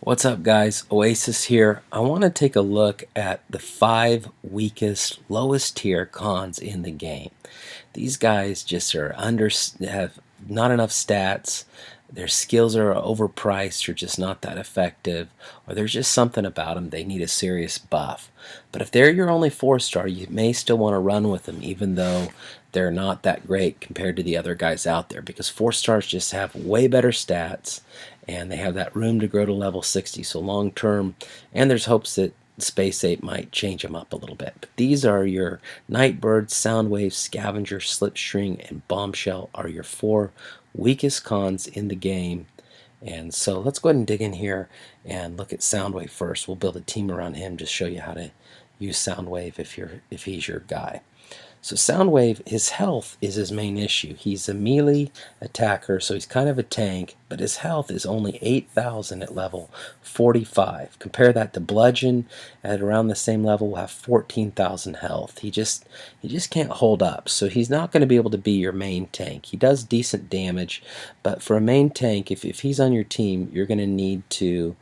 What's up, guys? Oasis here. I want to take a look at the 5 weakest, lowest tier cons in the game. These guys just have not enough stats. Their skills are overpriced or just not that effective, or there's just something about them they need a serious buff. But if they're your only 4-star, you may still want to run with them, even though they're not that great compared to the other guys out there, because 4-stars just have way better stats and they have that room to grow to level 60. So long term, and there's hopes that Space 8 might change them up a little bit. But these are your Nightbird, Soundwave, Scavenger, Slipstream, and Bombshell are your 4 weakest cons in the game. And so let's go ahead and dig in here and look at Soundwave first. We'll build a team around him to show you how to use Soundwave if he's your guy. So Soundwave, his health is his main issue. He's a melee attacker, so he's kind of a tank, but his health is only 8,000 at level 45. Compare that to Bludgeon at around the same level, will have 14,000 health. He just can't hold up, so he's not going to be able to be your main tank. He does decent damage, but for a main tank, if he's on your team, you're going to need to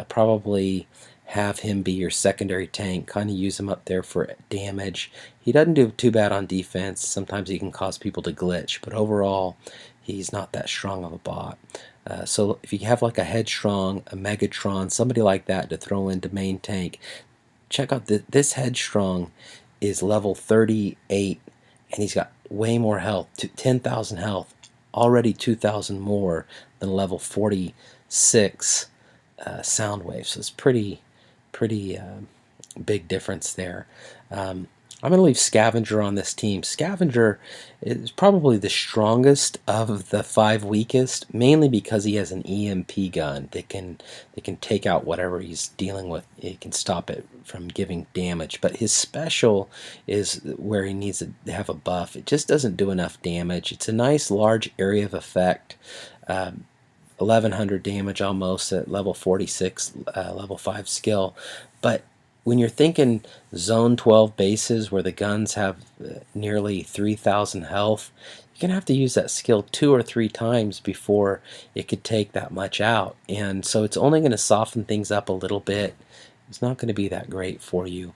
probably have him be your secondary tank, kind of use him up there for damage. He doesn't do too bad on defense. Sometimes he can cause people to glitch, but overall he's not that strong of a bot. So if you have like a Headstrong, a Megatron, somebody like that to throw into main tank, check out this Headstrong is level 38 and he's got way more health, 10,000 health, already 2,000 more than level 46 Soundwave. So it's pretty big difference there. I'm going to leave Scavenger on this team. Scavenger is probably the strongest of the 5 weakest, mainly because he has an EMP gun that can take out whatever he's dealing with. It can stop it from giving damage. But his special is where he needs to have a buff. It just doesn't do enough damage. It's a nice large area of effect. 1100 damage almost at level 46, level 5 skill. But when you're thinking zone 12 bases where the guns have nearly 3,000 health, you're going to have to use that skill 2 or 3 times before it could take that much out. And so it's only going to soften things up a little bit. It's not going to be that great for you.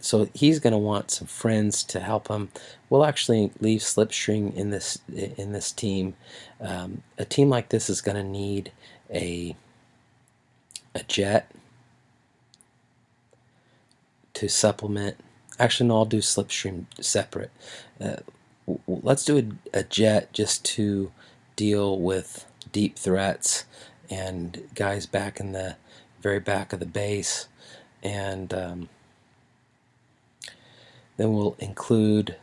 So he's going to want some friends to help him. We'll actually leave Slipstream in this team. A team like this is going to need a jet to supplement. Actually, no, I'll do Slipstream separate. Let's do a jet just to deal with deep threats and guys back in the very back of the base, and then we'll include,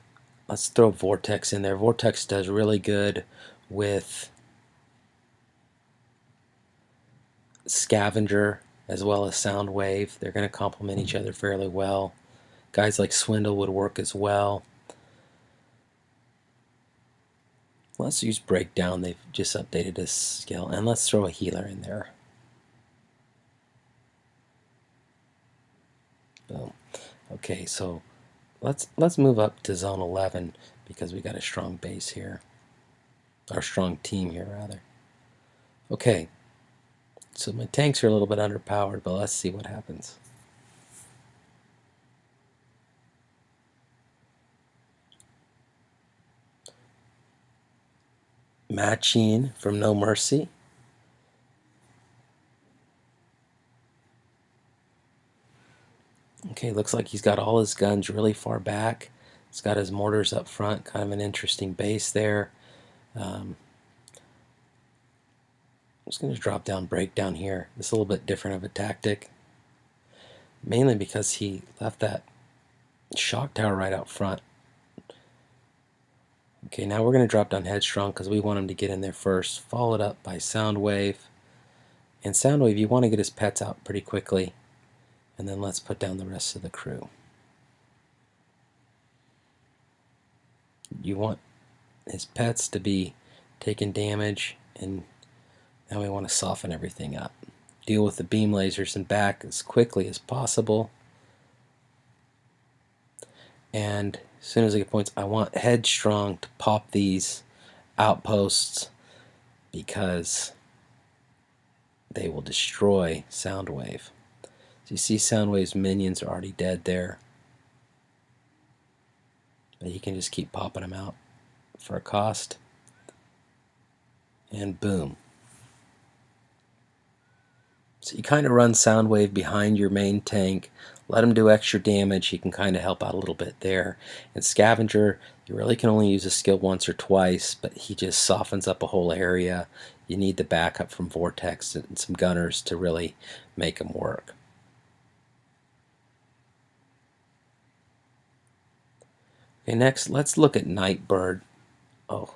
let's throw Vortex in there. Vortex does really good with Scavenger as well as Soundwave. They're going to complement each other fairly well. Guys like Swindle would work as well. Let's use Breakdown. They've just updated this skill. And let's throw a healer in there. Boom. Okay, so let's move up to zone 11 because we got a strong base here. Our strong team here, rather. Okay, so my tanks are a little bit underpowered, but let's see what happens. Machine from No Mercy. Okay, looks like he's got all his guns really far back. He's got his mortars up front, kind of an interesting base there. I'm just going to drop down Breakdown here. It's a little bit different of a tactic, mainly because he left that shock tower right out front. Okay, now we're going to drop down Headstrong because we want him to get in there first, followed up by Soundwave. And Soundwave, you want to get his pets out pretty quickly, and then let's put down the rest of the crew. You want his pets to be taking damage, and now we want to soften everything up. Deal with the beam lasers and back as quickly as possible. And as soon as I get points, I want Headstrong to pop these outposts because they will destroy Soundwave. So you see Soundwave's minions are already dead there. But you can just keep popping them out for a cost. And boom. So you kind of run Soundwave behind your main tank, let him do extra damage. He can kind of help out a little bit there. And Scavenger, you really can only use a skill once or twice, but he just softens up a whole area. You need the backup from Vortex and some gunners to really make him work. Okay, next let's look at Nightbird. Oh,